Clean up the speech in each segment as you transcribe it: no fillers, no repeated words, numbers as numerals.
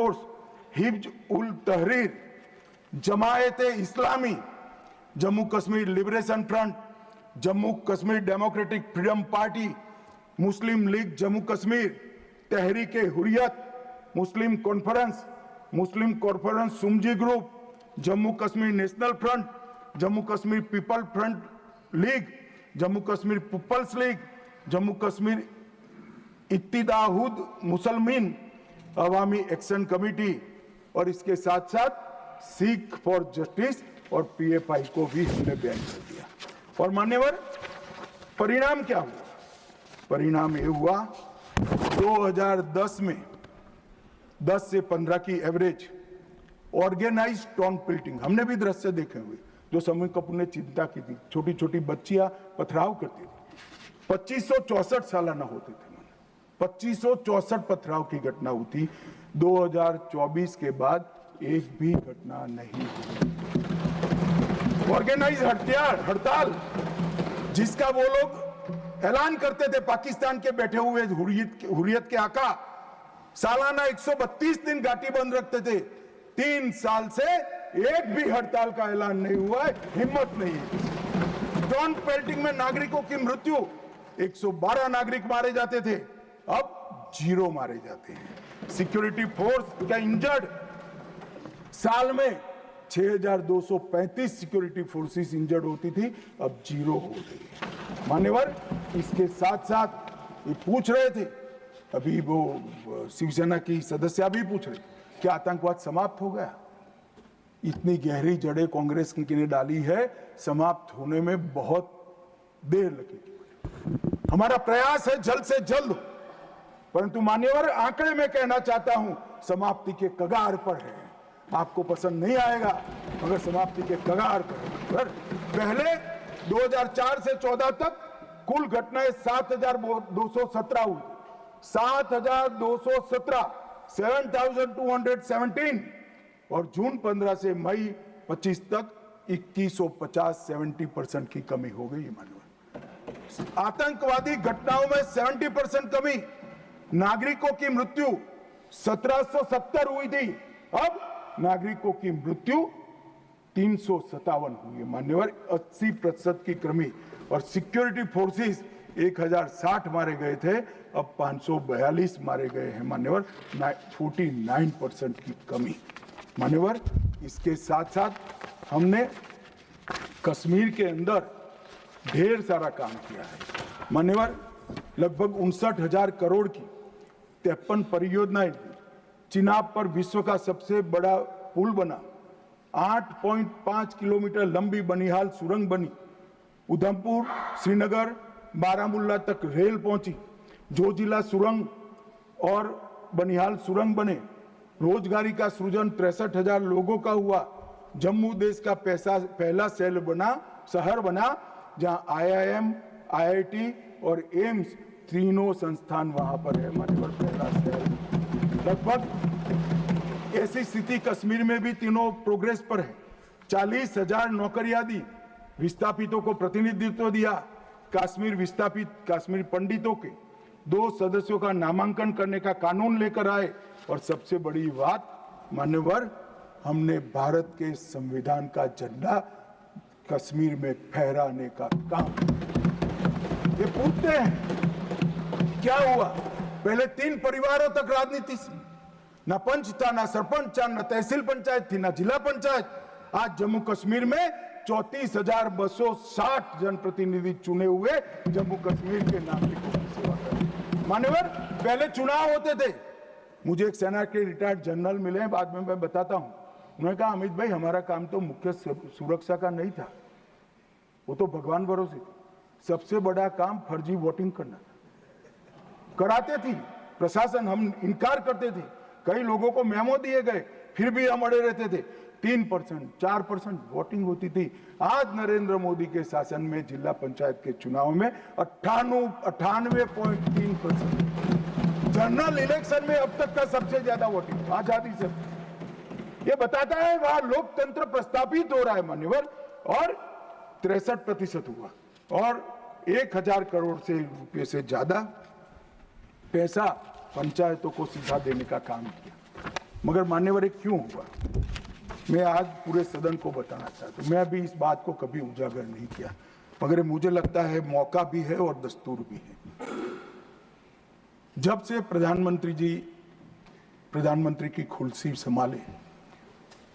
Force, हिब्ज ul Tahrir, Jamaate Islami, Jammu Kashmir Liberation Front, Jammu Kashmir Democratic Freedom Party, Muslim League Jammu Kashmir, Tehreek Hurriyat, Muslim Conference सुमजी group, Jammu Kashmir National Front, Jammu Kashmir People Front League, Jammu Kashmir Peoples League, Jammu Kashmir Ittihad Musalman Awami Action Committee, और इसके साथ साथ Sikh for Justice और PFI को भी हमने बैन कर दिया। और मान्यवर, परिणाम क्या हुआ? परिणाम ये हुआ 2010 में 10 से 15 की एवरेज ऑर्गेनाइज टाउन पिल्टिंग, हमने भी दृश्य देखे हुए जो समीर कपूर ने चिंता की थी, छोटी छोटी बच्चियां पथराव करती थी, 2564 सालाना होते थे, 2564 पथराव की घटना हुई। 2024 के बाद एक भी घटना नहीं हुई। ऑर्गेनाइज हड़ताल जिसका वो लोग ऐलान करते थे, पाकिस्तान के बैठे हुए हुर्रियत के आका सालाना 132 दिन घाटी बंद रखते थे। 3 साल से एक भी हड़ताल का ऐलान नहीं हुआ है, हिम्मत नहीं है। टाउन पेल्टिंग में नागरिकों की मृत्यु, 112 नागरिक मारे जाते थे, अब 0 मारे जाते हैं। सिक्योरिटी फोर्स का इंजर्ड, साल में 6235 सिक्योरिटी फोर्सेस इंजर्ड होती थी, अब 0 हो गई। मान्यवर, इसके साथ साथ ये पूछ रहे थे, अभी वो शिवसेना की सदस्य भी पूछ रहे, क्या आतंकवाद समाप्त हो गया? इतनी गहरी जड़ें कांग्रेस ने डाली है, समाप्त होने में बहुत देर लगेगी। हमारा प्रयास है जल्द से जल्द, परंतु मान्यवर, आंकड़े में कहना चाहता हूं, समाप्ति के कगार पर है। आपको पसंद नहीं आएगा, मगर समाप्ति के कगार पर। पहले 2004 से 14 तक कुल घटनाएं 7217 हुई, 7217, 7217, और जून 15 से मई 25 तक 2150, 70% की कमी हो गई। मानव, आतंकवादी घटनाओं में 70% कमी, नागरिकों की मृत्यु 1770 हुई थी, अब नागरिकों की मृत्यु 357 हुई है। मान्यवर, 80% की कमी। और सिक्योरिटी फोर्सेस 1060 मारे गए थे, अब 542 मारे गए हैं। मान्यवर, 49% की कमी। मान्यवर, इसके साथ साथ हमने कश्मीर के अंदर ढेर सारा काम किया है। मान्यवर, लगभग 59,000 करोड़ की 53 परियोजनाएं, चिनाब पर विश्व का सबसे बड़ा पुल बना, 8.5 किलोमीटर लंबी बनिहाल सुरंग बनी, उधमपुर श्रीनगर बारामूला तक रेल पहुंची, जोजिला सुरंग और बनिहाल सुरंग बने, रोजगारी का सृजन 63,000 लोगों का हुआ। जम्मू देश का पहला शहर बना जहां IIM, IIT और एम्स तीनों संस्थान वहां पर है। मान्यवर, पहला शहर। लगभग ऐसी स्थिति कश्मीर में भी तीनों प्रोग्रेस पर है। 40,000 नौकरियां दी, विस्थापितों को प्रतिनिधित्व दिया। कश्मीर पंडितों के 2 सदस्यों का नामांकन करने का कानून लेकर आए। और सबसे बड़ी बात मान्यवर, हमने भारत के संविधान का झंडा कश्मीर में फहराने का काम। ये पूछते हैं क्या हुआ? पहले 3 परिवारों तक राजनीति, ना पंच था, ना सरपंच था, ना तहसील पंचायत थी, ना जिला पंचायत। आज जम्मू कश्मीर में 34,260 जनप्रतिनिधि चुने हुए जम्मू कश्मीर के नागरिकों की सेवा करें। मान्यवर, पहले चुनाव होते थे। मुझे एक सेना के रिटायर्ड जनरल मिले, बाद में मैं बताता हूं। उन्होंने कहा, अमित भाई, हमारा काम तो मुख्य सुरक्षा का नहीं था, वो तो भगवान भरोसे थी। सबसे बड़ा काम फर्जी वोटिंग करना कराते थी प्रशासन। हम इनकार करते थे, कई लोगों को मेमो दिए गए, फिर भी हम अड़े रहते थे। 3%, 4% वोटिंग होती थी। आज नरेंद्र मोदी के शासन में जिला पंचायत के चुनाव में 98.3%। जनरल इलेक्शन में अब तक का सबसे ज्यादा वोटिंग आजादी से। ये बताता है वहां लोकतंत्र प्रस्थापित हो रहा है। मान्यवर, और 63% हुआ, और 1000 करोड़ से रुपये से ज्यादा पैसा पंचायतों को सीधा देने का काम किया। मगर मान्यवर ये क्यों हुआ, मैं आज पूरे सदन को बताना चाहता हूँ। मैं अभी इस बात को कभी उजागर नहीं किया, मगर मुझे लगता है मौका भी है और दस्तूर भी है। जब से प्रधानमंत्री जी प्रधानमंत्री की कुर्सी संभाले,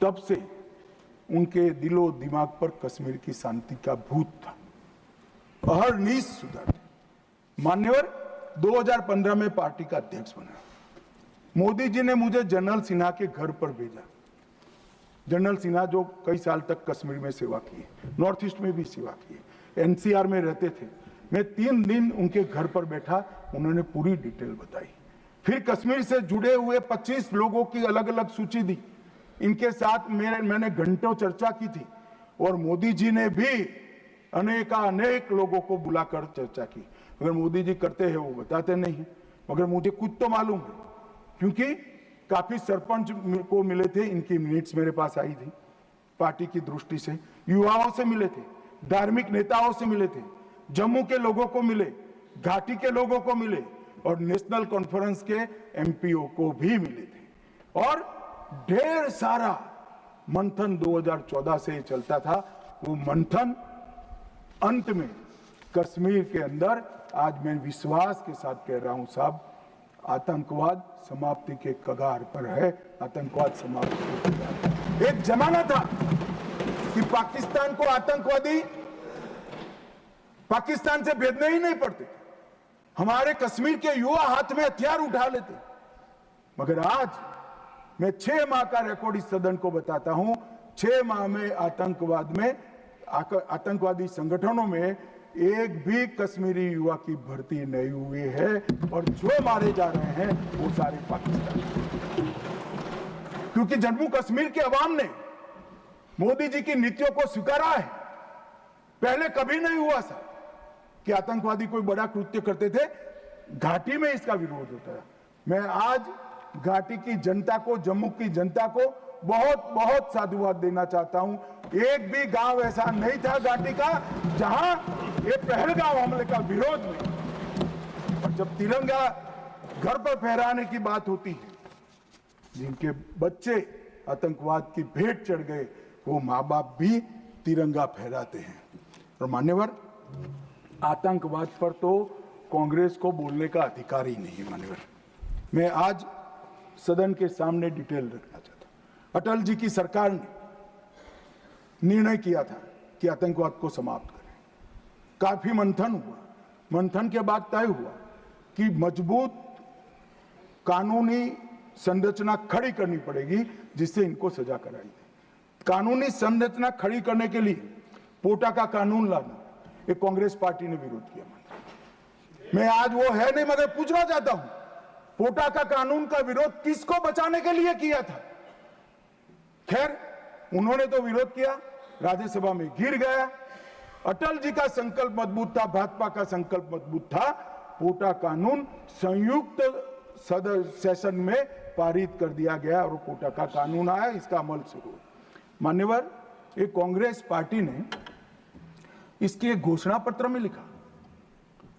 तब से उनके दिलो दिमाग पर कश्मीर की शांति का भूत था, अहरनीश सुधर। मान्यवर 2015 में पार्टी का अध्यक्ष बना, मोदी जी ने मुझे जनरल सिन्हा के घर पर भेजा। जनरल सिन्हा जो कई साल तक कश्मीर में सेवा की है, नॉर्थ ईस्ट में भी सेवा की है, एनसीआर में रहते थे। मैं 3 दिन उनके घर पर बैठा, उन्होंने पूरी डिटेल बताई। फिर कश्मीर से जुड़े हुए 25 लोगों की अलग अलग सूची दी, इनके साथ मैंने घंटों चर्चा की थी, और मोदी जी ने भी अनेक लोगों को बुलाकर चर्चा की। मगर मोदी जी करते हैं वो बताते नहीं, मगर मुझे कुछ तो मालूम है, क्योंकि काफी सरपंच को मिले थे, इनकी मिनट्स मेरे पास आई थी। पार्टी की दृष्टि से युवाओं से मिले थे, धार्मिक नेताओं से मिले थे, जम्मू के लोगों को मिले, घाटी के लोगों को मिले, और नेशनल कॉन्फ्रेंस के एमपीओ को भी मिले थे। और ढेर सारा मंथन 2014 से चलता था। वो मंथन अंत में कश्मीर के अंदर, आज मैं विश्वास के साथ कह रहा हूं साहब, आतंकवाद समाप्ति के कगार पर है। आतंकवाद समाप्ति के कगार पर। एक जमाना था कि पाकिस्तान को आतंकवादी पाकिस्तान से भेजने ही नहीं पड़ते, हमारे कश्मीर के युवा हाथ में हथियार उठा लेते। मगर आज मैं 6 माह का रिकॉर्ड इस सदन को बताता हूं, 6 माह में आतंकवादी संगठनों में एक भी कश्मीरी युवा की भर्ती नहीं हुई है, और जो मारे जा रहे हैं वो सारे पाकिस्तान। क्योंकि जम्मू कश्मीर के अवाम ने मोदी जी की नीतियों को स्वीकारा है। पहले कभी नहीं हुआ सर कि आतंकवादी कोई बड़ा कृत्य करते थे, घाटी में इसका विरोध होता है। मैं आज घाटी की जनता को, जम्मू की जनता को बहुत बहुत साधुवाद देना चाहता हूं। एक भी गांव ऐसा नहीं था घाटी का जहां ये पहलगाम हमले का विरोध नहीं। और जब तिरंगा घर पर फहराने की बात होती है, जिनके बच्चे आतंकवाद की भेंट चढ़ गए, वो माँ बाप भी तिरंगा फहराते हैं। और मान्यवर, आतंकवाद पर तो कांग्रेस को बोलने का अधिकार ही नहीं। मान्यवर, मैं आज सदन के सामने डिटेल रखना चाहता हूं। अटल जी की सरकार ने निर्णय किया था कि आतंकवाद को समाप्त करें। काफी मंथन हुआ, मंथन के बाद तय हुआ कि मजबूत कानूनी संरचना खड़ी करनी पड़ेगी जिससे इनको सजा कराई जाए। कानूनी संरचना खड़ी करने के लिए पोटा का कानून लाना, ये कांग्रेस पार्टी ने विरोध किया। मैं आज वो है नहीं, मगर पूछना चाहता हूं, पोटा का कानून का विरोध किसको बचाने के लिए किया था? खैर, उन्होंने तो विरोध किया, राज्यसभा में गिर गया। अटल जी का संकल्प मजबूत था, भाजपा का संकल्प मजबूत था। पोटा कानून संयुक्त सेशन में पारित कर दिया गया और पोटा का कानून आया, इसका अमल शुरू। मान्यवर, एक कांग्रेस पार्टी ने इसके घोषणा पत्र में लिखा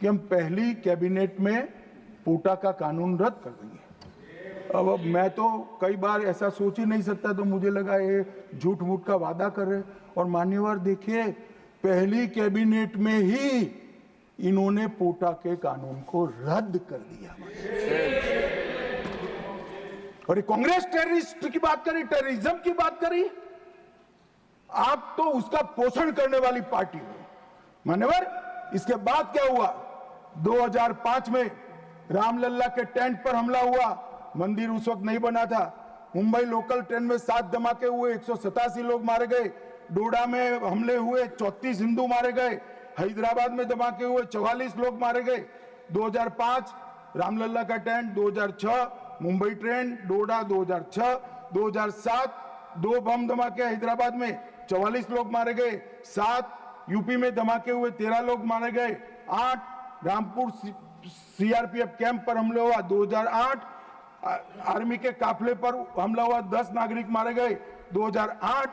कि हम पहली कैबिनेट में पोटा का कानून रद्द कर देंगे। अब मैं तो कई बार ऐसा सोच ही नहीं सकता, तो मुझे लगा ये झूठ मूठ का वादा कर रहे। और मान्यवर देखिए, पहली कैबिनेट में ही इन्होंने पोटा के कानून को रद्द कर दिया। और ये कांग्रेस टेररिस्ट की बात करी, टेररिज्म की बात करी, आप तो उसका पोषण करने वाली पार्टी हो। मान्यवर, इसके बाद क्या हुआ? 2005 में रामलल्ला के टेंट पर हमला हुआ। मंदिर उस वक्त नहीं बना था। मुंबई लोकल ट्रेन में 7 धमाके हुए, 187 लोग मारे गए। डोडा में हमले हुए, 34 हिंदू मारे गए। हैदराबाद में धमाके हुए, 44 लोग मारे गए। 2005 रामलल्ला का टेंट, 2006 मुंबई ट्रेन, डोडा 2006, 2007 2 बम धमाके हैदराबाद में, 44 लोग मारे गए। 7 यूपी में धमाके हुए, 13 लोग मारे गए। 8 रामपुर सीआरपीएफ कैंप पर हमला हुआ, 2008 आर्मी के काफिले पर हमला हुआ, 10 नागरिक मारे गए। 2008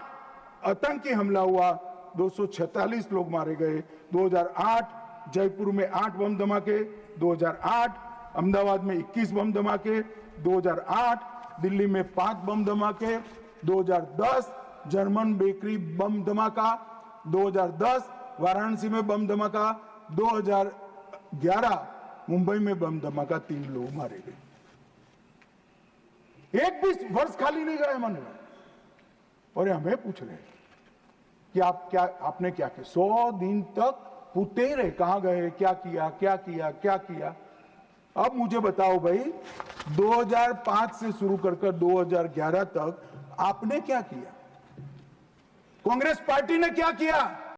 आतंकी हमला हुआ, 246 लोग मारे गए। 2008 जयपुर में 8 बम धमाके, 2008 अहमदाबाद में 21 बम धमाके, 2008 दिल्ली में 5 बम धमाके, 2010 जर्मन बेकरी बम धमाका, 2010 वाराणसी में बम धमाका, 2011 मुंबई में बम धमाका, 3 लोग मारे गए। एक भी वर्ष खाली नहीं गए मन में। और हमें पूछ रहे हैं कि आपने क्या किया। 100 दिन तक पूछते ही रहे, कहां गए, क्या किया, क्या किया, क्या किया। अब मुझे बताओ भाई, 2005 से शुरू कर 2011 तक आपने क्या किया? कांग्रेस पार्टी ने क्या किया?